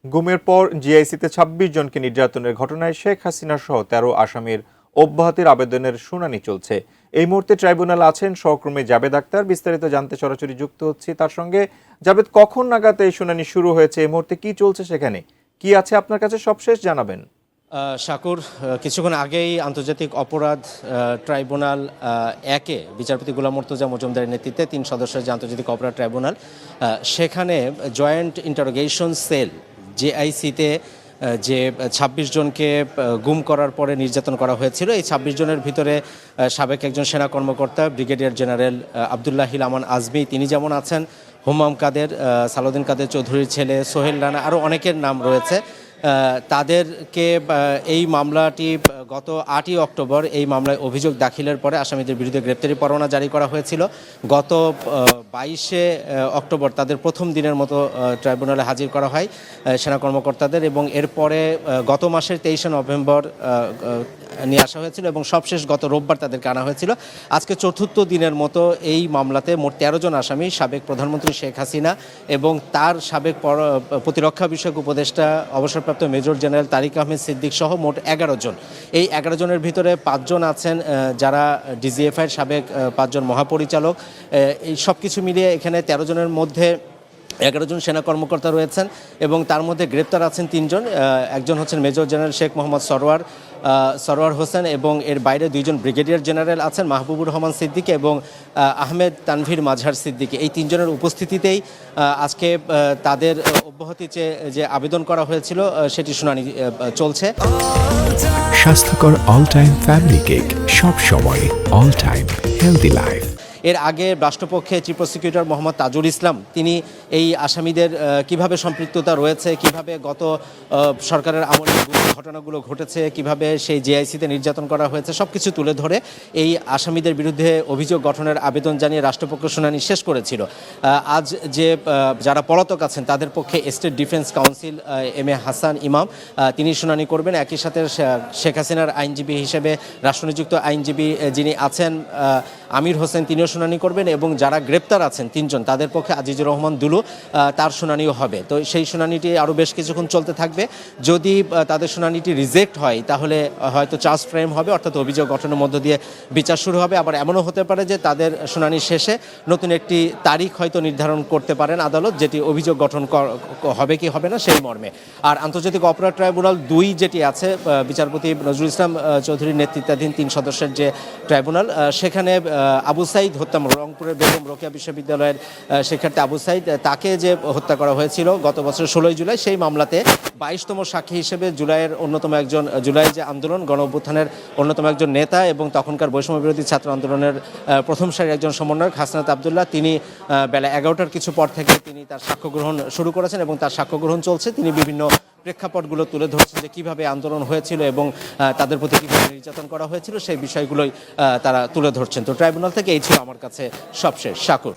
গুমের পর জিআইসিতে ২৬ জনকে নির্যাতনের ঘটনায় শেখ হাসিনা সহ ১৩ আসামির অব্যাহতির আবেদনের শুনানি চলছে। এই মুহূর্তে ট্রাইব্যুনালে আছেন সহকর্মী জাবেদ আক্তার। বিস্তারিত জানতে সরাসরি যুক্ত হচ্ছি তার সঙ্গে। জাবেদ, কখন নাগাদ এই শুনানি শুরু হয়েছে? এই মুহূর্তে কি চলছে, সেখানে কি আছে আপনার কাছে সবশেষ জানাবেন। শাকুর, কিছুক্ষণ আগেই আন্তর্জাতিক অপরাধ ট্রাইব্যুনাল একে বিচারপতি গোলাম মুর্তজা মজুমদারের নেতৃত্বে ৩ সদস্যের যে আন্তর্জাতিক অপরাধ ট্রাইব্যুনাল, সেখানে জয়েন্ট ইন্টারোগেশন সেল জেআইসিতে যে ২৬ জনকে গুম করার পরে নির্যাতন করা হয়েছিল, এই ২৬ জনের ভিতরে সাবেক একজন সেনা কর্মকর্তা ব্রিগেডিয়ার জেনারেল আবদুল্লাহিল আমান আজমি তিনি যেমন আছেন, হুমাম কাদের, সালাউদ্দিন কাদের চৌধুরীর ছেলে সোহেল রানা, আরও অনেকের নাম রয়েছে। তাদেরকে এই মামলাটি গত ৮ই অক্টোবর এই মামলায় অভিযোগ দাখিলের পরে আসামিদের বিরুদ্ধে গ্রেপ্তারি পরোয়ানা জারি করা হয়েছিল। গত ২২শে অক্টোবর তাদের প্রথম দিনের মতো ট্রাইব্যুনালে হাজির করা হয় সেনা কর্মকর্তাদের, এবং এরপরে গত মাসের ২৩শে নভেম্বর নিয়ে আসা হয়েছিল এবং সবশেষ গত রোববার তাদেরকে আনা হয়েছিল। আজকে চতুর্থ দিনের মতো এই মামলাতে মোট ১৩ জন আসামি, সাবেক প্রধানমন্ত্রী শেখ হাসিনা এবং তার সাবেক প্রতিরক্ষা বিষয়ক উপদেষ্টা অবসরপ্রাপ্ত মেজর জেনারেল তারিক আহমেদ সিদ্দিক সহ মোট ১১ জন। এই ১১ জনের ভিতরে ৫ জন আছেন যারা ডিজিএফআইয়ের সাবেক ৫ জন মহাপরিচালক। এই সব কিছু মিলিয়ে এখানে ১৩ জনের মধ্যে ১১ জন সেনা কর্মকর্তা রয়েছেন এবং তার মধ্যে গ্রেপ্তার আছেন ৩ জন। একজন হচ্ছেন মেজর জেনারেল শেখ মোহাম্মদ সরওয়ার হোসেন, এবং এর বাইরে 2 জন ব্রিগেডিয়ার জেনারেল আছেন, মাহবুবুর রহমান সিদ্দিকী এবং আহমেদ তানভীর মাঝহার সিদ্দিকী। এই 3 জনের উপস্থিতিতেই আজকে তাদের অব্যাহতি চেয়ে যে আবেদন করা হয়েছিল সেটি শুনানি চলছে। স্বাস্থ্যকর অল টাইম ফ্যামিলি কেক, সব সময় অল টাইম হেলদি লাইফ। এর আগে রাষ্ট্রপক্ষে চিফ প্রসিকিউটর মোহাম্মদ তাজুল ইসলাম তিনি এই আসামিদের কিভাবে সম্পৃক্ততা রয়েছে, কিভাবে গত সরকারের আমলে ঘটনাগুলো ঘটেছে, কিভাবে সেই জেআইসিতে নির্যাতন করা হয়েছে, সব কিছু তুলে ধরে এই আসামিদের বিরুদ্ধে অভিযোগ গঠনের আবেদন জানিয়ে রাষ্ট্রপক্ষ শুনানি শেষ করেছিল। আজ যে যারা পলাতক আছেন তাদের পক্ষে state defence council M A Hasan Imam তিনি শুনানি করবেন। একই সাথে শেখ হাসিনার আইনজীবী হিসেবে রাষ্ট্রনিযুক্ত আইনজীবী যিনি আছেন আমির হোসেন তিনিও শুনানি করবেন, এবং যারা গ্রেপ্তার আছেন 3 জন তাদের পক্ষে আজিজুর রহমান দুলু তার শুনানিও হবে। তো সেই শুনানিটি আরও বেশ কিছুক্ষণ চলতে থাকবে। যদি তাদের শুনানিটি রিজেক্ট হয় তাহলে হয়তো চার্জ ফ্রেম হবে, অর্থাৎ অভিযোগ গঠনের মধ্য দিয়ে বিচার শুরু হবে। আবার এমনও হতে পারে যে তাদের শুনানি শেষে নতুন একটি তারিখ হয়তো নির্ধারণ করতে পারেন আদালত, যেটি অভিযোগ গঠন হবে কি হবে না সেই মর্মে। আর আন্তর্জাতিক অপরাধ ট্রাইব্যুনাল 2 যেটি আছে বিচারপতি নজরুল ইসলাম চৌধুরীর নেতৃত্বাধীন 3 সদস্যের যে ট্রাইব্যুনাল, সেখানে আবু সাইদ হত্যা, রংপুরের বেগম রোকেয়া বিশ্ববিদ্যালয়ের শিক্ষার্থী আবু সাইদ তাকে যে হত্যা করা হয়েছিল গত বছর 16 জুলাই, সেই মামলাতে 22তম সাক্ষী হিসেবে জুলাই যে আন্দোলন গণ অভ্যুত্থানের অন্যতম একজন নেতা এবং তখনকার বৈষম্য বিরোধী ছাত্র আন্দোলনের প্রথম সারির একজন সমন্বয়ক হাসনাত আবদুল্লাহ, তিনি বেলা 11টার কিছু পর থেকে তিনি তার সাক্ষ্য গ্রহণ শুরু করেছেন এবং তার সাক্ষ্য গ্রহণ চলছে। তিনি বিভিন্ন প্রেক্ষাপটগুলো তুলে ধরছেন যে কীভাবে আন্দোলন হয়েছিল এবং তাদের প্রতি কীভাবে নির্যাতন করা হয়েছিল, সেই বিষয়গুলোই তারা তুলে ধরছেন। তো ট্রাইব্যুনাল থেকে এই ছিল আমার কাছে সবশেষ। শাকুর।